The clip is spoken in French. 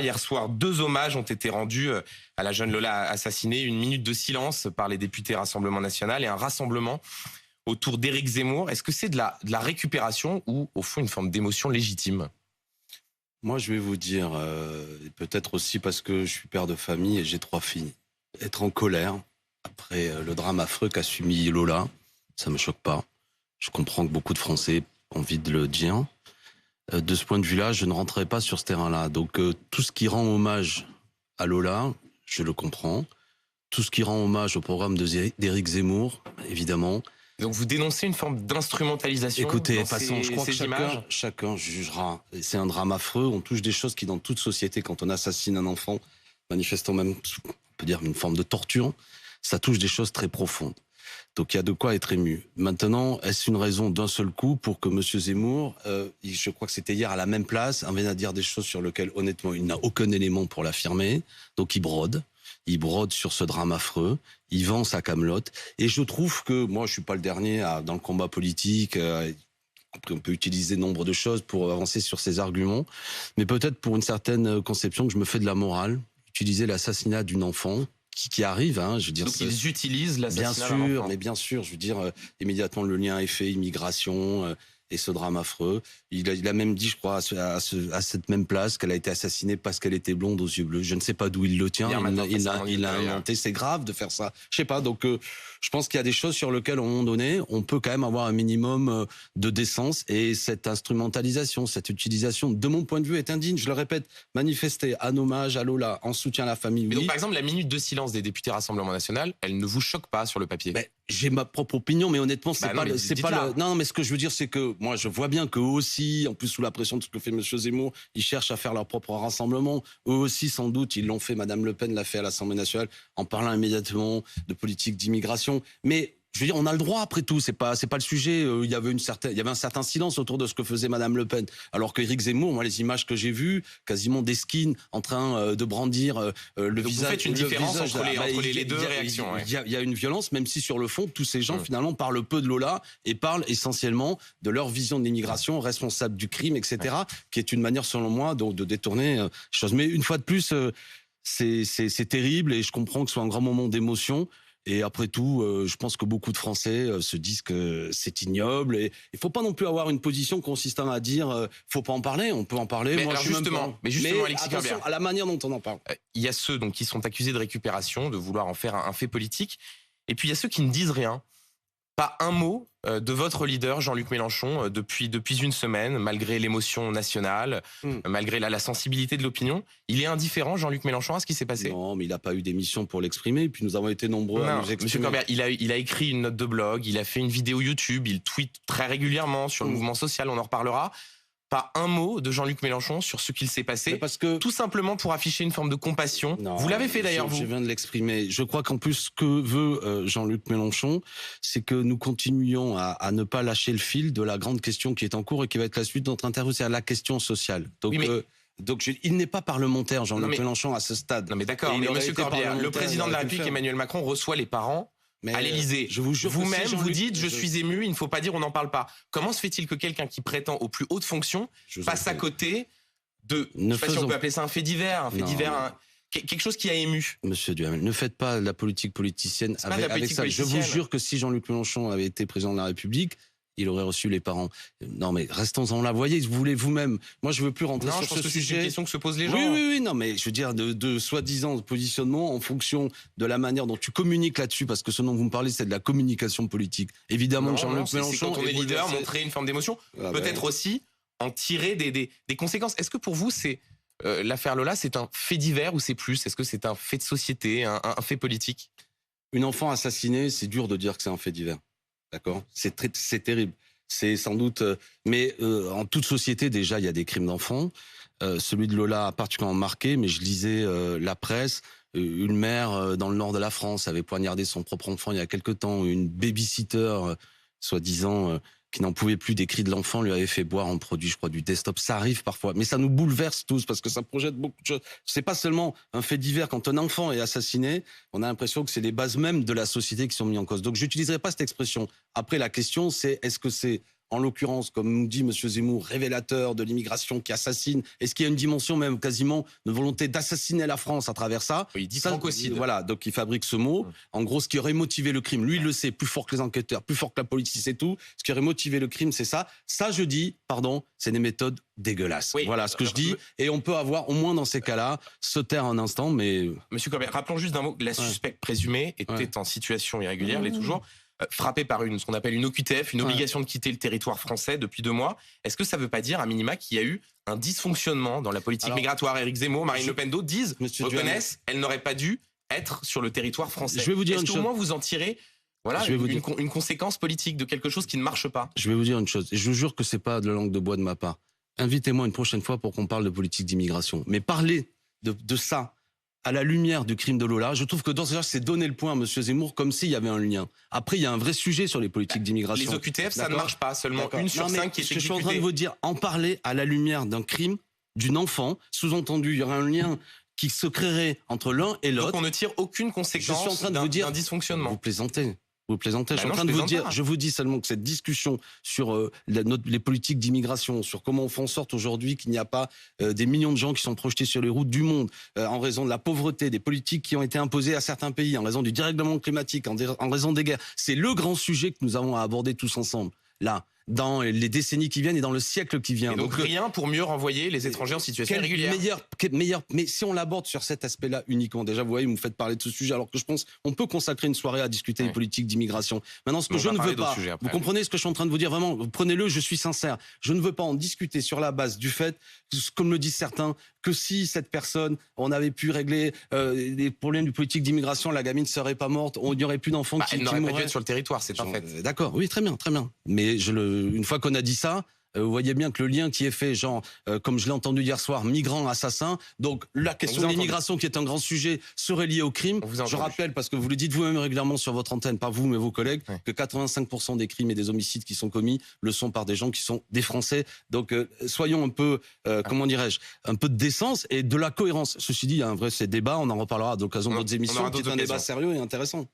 Hier soir, 2 hommages ont été rendus à la jeune Lola assassinée. 1 minute de silence par les députés Rassemblement National et un rassemblement autour d'Éric Zemmour. Est-ce que c'est de la récupération ou, au fond, une forme d'émotion légitime? Moi, je vais vous dire, peut-être aussi parce que je suis père de famille et j'ai 3 filles. Être en colère après le drame affreux qu'a subi Lola, ça me choque pas. Je comprends que beaucoup de Français ont envie de le dire. De ce point de vue-là, je ne rentrerai pas sur ce terrain-là. Donc, tout ce qui rend hommage à Lola, je le comprends. Tout ce qui rend hommage au programme d'Éric Zemmour, évidemment. Donc vous dénoncez une forme d'instrumentalisation. Écoutez, passons, je crois que chacun jugera. C'est un drame affreux. On touche des choses qui, dans toute société, quand on assassine un enfant, manifestant même, on peut dire, une forme de torture, ça touche des choses très profondes. Donc il y a de quoi être ému. Maintenant, est-ce une raison d'un seul coup pour que M. Zemmour, je crois que c'était hier à la même place, vienne à dire des choses sur lesquelles, honnêtement, il n'a aucun élément pour l'affirmer. Donc il brode. Il brode sur ce drame affreux, il vend sa camelote. Et je trouve que, moi je suis pas le dernier dans le combat politique, après on peut utiliser nombre de choses pour avancer sur ces arguments, mais peut-être pour une certaine conception que je me fais de la morale, utiliser l'assassinat d'une enfant, qui arrive, je veux dire. Donc ils utilisent l'assassinat d'un enfant. Bien sûr, mais bien sûr, je veux dire, immédiatement le lien est fait, immigration... et ce drame affreux. Il a même dit, je crois, à cette même place qu'elle a été assassinée parce qu'elle était blonde aux yeux bleus. Je ne sais pas d'où il le tient. Il a inventé. C'est grave de faire ça. Je sais pas. Donc, je pense qu'il y a des choses sur lesquelles, à un moment donné, on peut quand même avoir un minimum de décence. Et cette instrumentalisation, cette utilisation, de mon point de vue, est indigne. Je le répète, manifester un hommage à Lola en soutien à la famille. Mais donc, par exemple, la minute de silence des députés Rassemblement National, elle ne vous choque pas sur le papier? J'ai ma propre opinion, mais honnêtement, c'est pas le. Non, mais ce que je veux dire, c'est que moi, je vois bien qu'eux aussi, en plus sous la pression de ce que fait M. Zemmour, ils cherchent à faire leur propre rassemblement. Eux aussi, sans doute, ils l'ont fait. Madame Le Pen l'a fait à l'Assemblée nationale en parlant immédiatement de politique d'immigration. Mais je veux dire, on a le droit après tout. C'est pas le sujet. Il y avait un certain silence autour de ce que faisait Madame Le Pen, alors qu'Éric Zemmour, moi, les images que j'ai vues, quasiment des skins en train de brandir le visage. Vous faites une différence entre les deux réactions. Il y a une violence, même si sur le fond, tous ces gens finalement parlent peu de Lola et parlent essentiellement de leur vision de l'immigration, responsable du crime, etc., qui est une manière, selon moi, de détourner les choses. Mais une fois de plus, c'est terrible et je comprends que ce soit un grand moment d'émotion. Et après tout, je pense que beaucoup de Français se disent que c'est ignoble. Et il faut pas non plus avoir une position consistant à dire faut pas en parler. On peut en parler. Mais, justement, Alexis attention à la manière dont on en parle. Il y a ceux qui sont accusés de récupération, de vouloir en faire un fait politique. Et puis il y a ceux qui ne disent rien. Pas un mot de votre leader Jean-Luc Mélenchon depuis une semaine, malgré l'émotion nationale, malgré la sensibilité de l'opinion. Il est indifférent, Jean-Luc Mélenchon, à ce qui s'est passé? Non, mais il n'a pas eu d'émission pour l'exprimer. Puis nous avons été nombreux à nous exprimer. Monsieur Corbert, il a écrit une note de blog, il a fait une vidéo YouTube, il tweet très régulièrement sur le mouvement social, on en reparlera. Pas un mot de Jean-Luc Mélenchon sur ce qu'il s'est passé, parce que tout simplement pour afficher une forme de compassion. Non, vous l'avez fait d'ailleurs, vous. Je viens de l'exprimer. Je crois qu'en plus, ce que veut Jean-Luc Mélenchon, c'est que nous continuions à ne pas lâcher le fil de la grande question qui est en cours et qui va être la suite de notre interview, c'est la question sociale. Donc, il n'est pas parlementaire, Jean-Luc Mélenchon, à ce stade. Non mais d'accord, mais monsieur Corbière, le président de la République, Emmanuel Macron, reçoit les parents à l'Élysée. Je vous jure, vous-même, vous dites, je suis ému, il ne faut pas dire, on n'en parle pas. Comment se fait-il que quelqu'un qui prétend aux plus hautes fonctions passe à côté de, je ne sais pas si on peut appeler ça un fait divers, quelque chose qui a ému? Monsieur Duhamel, ne faites pas la politique politicienne avec ça. Je vous jure que si Jean-Luc Mélenchon avait été président de la République, il aurait reçu les parents. Non mais restons-en là, voyez, vous voulez vous-même. Moi je veux plus rentrer sur ce sujet. C'est une question que se posent les gens. Oui, non mais je veux dire de soi-disant positionnement en fonction de la manière dont tu communiques là-dessus, parce que ce dont vous me parlez c'est de la communication politique. Évidemment, Jean-Luc Mélenchon, quand on est leader, montrer une forme d'émotion, peut-être aussi en tirer des conséquences. Est-ce que pour vous c'est l'affaire Lola, c'est un fait divers ou c'est plus? Est-ce que c'est un fait de société, un fait politique? Une enfant assassinée, c'est dur de dire que c'est un fait divers. D'accord, c'est terrible. C'est sans doute, mais en toute société déjà, il y a des crimes d'enfants. Celui de Lola a particulièrement marqué, mais je lisais la presse. Une mère dans le nord de la France avait poignardé son propre enfant il y a quelque temps. Une babysitter, soi-disant, qui n'en pouvait plus des cris de l'enfant, lui avait fait boire un produit, je crois, du desktop. Ça arrive parfois, mais ça nous bouleverse tous parce que ça projette beaucoup de choses. C'est pas seulement un fait divers. Quand un enfant est assassiné, on a l'impression que c'est les bases mêmes de la société qui sont mises en cause. Donc, j'utiliserai pas cette expression. Après, la question, c'est est-ce que c'est en l'occurrence, comme nous dit M. Zemmour, révélateur de l'immigration qui assassine, est-ce qu'il y a une dimension même quasiment de volonté d'assassiner la France à travers ça? Oui, il dit francocide. Voilà, donc il fabrique ce mot. En gros, ce qui aurait motivé le crime, lui il le sait, plus fort que les enquêteurs, plus fort que la police, c'est tout. Ce qui aurait motivé le crime, c'est ça. Ça, je dis, pardon, c'est des méthodes dégueulasses. Oui, voilà ce que je dis. Et on peut avoir, au moins dans ces cas-là, se taire un instant, mais... Monsieur Colbert, rappelons juste d'un mot, la suspecte présumée était en situation irrégulière, elle est toujours frappée par ce qu'on appelle une OQTF, une obligation de quitter le territoire français depuis 2 mois. Est-ce que ça ne veut pas dire, à minima, qu'il y a eu un dysfonctionnement dans la politique migratoire? Éric Zemmour, Marine Le Pen, d'autres disent, reconnaissent, elle n'aurait pas dû être sur le territoire français. Je vais vous dire Est-ce qu'au moins vous en tirez une conséquence politique de quelque chose qui ne marche pas? Je vais vous dire une chose, et je vous jure que c'est pas de la langue de bois de ma part. Invitez-moi une prochaine fois pour qu'on parle de politique d'immigration. Mais parler de ça à la lumière du crime de Lola, je trouve que dans ce cas, c'est donner le point à M. Zemmour comme s'il y avait un lien. Après, il y a un vrai sujet sur les politiques d'immigration. Les OQTF, ça ne marche pas. Seulement 1 sur 5 qui est exécutée. Je suis en train de vous dire, en parler à la lumière d'un crime, d'une enfant, sous-entendu, il y aurait un lien qui se créerait entre l'un et l'autre. Donc on ne tire aucune conséquence d'un dysfonctionnement. Vous plaisantez. Vous plaisantez. Je suis en train de vous dire, je vous dis seulement que cette discussion sur les politiques d'immigration, sur comment on fait en sorte aujourd'hui qu'il n'y a pas des millions de gens qui sont projetés sur les routes du monde en raison de la pauvreté, des politiques qui ont été imposées à certains pays, en raison du dérèglement climatique, en raison des guerres. C'est le grand sujet que nous avons à aborder tous ensemble, là, dans les décennies qui viennent et dans le siècle qui vient. Et donc rien pour mieux renvoyer les étrangers en situation irrégulière. Meilleur, mais si on l'aborde sur cet aspect-là uniquement, déjà vous voyez, vous me faites parler de ce sujet, alors que je pense on peut consacrer une soirée à discuter des politiques d'immigration. Maintenant, ce que je ne veux pas, vous comprenez ce que je suis en train de vous dire, vraiment, prenez-le, je suis sincère. Je ne veux pas en discuter sur la base du fait, comme le disent certains, que si cette personne, on avait pu régler les problèmes du politique d'immigration, la gamine ne serait pas morte, il n'y aurait plus d'enfants qui mourraient. Elle n'aurait pas dû être sur le territoire, c'est un fait. D'accord, oui, très bien, très bien. Mais une fois qu'on a dit ça, vous voyez bien que le lien qui est fait, comme je l'ai entendu hier soir, migrants, assassins, donc la question de l'immigration qui est un grand sujet serait liée au crime. Je rappelle, parce que vous le dites vous-même régulièrement sur votre antenne, pas vous mais vos collègues, que 85% des crimes et des homicides qui sont commis le sont par des gens qui sont des Français. Donc soyons un peu, comment dirais-je, un peu de décence et de la cohérence. Ceci dit, il y a un vrai débat, on en reparlera à l'occasion d'autres émissions, qui est un débat sérieux et intéressant.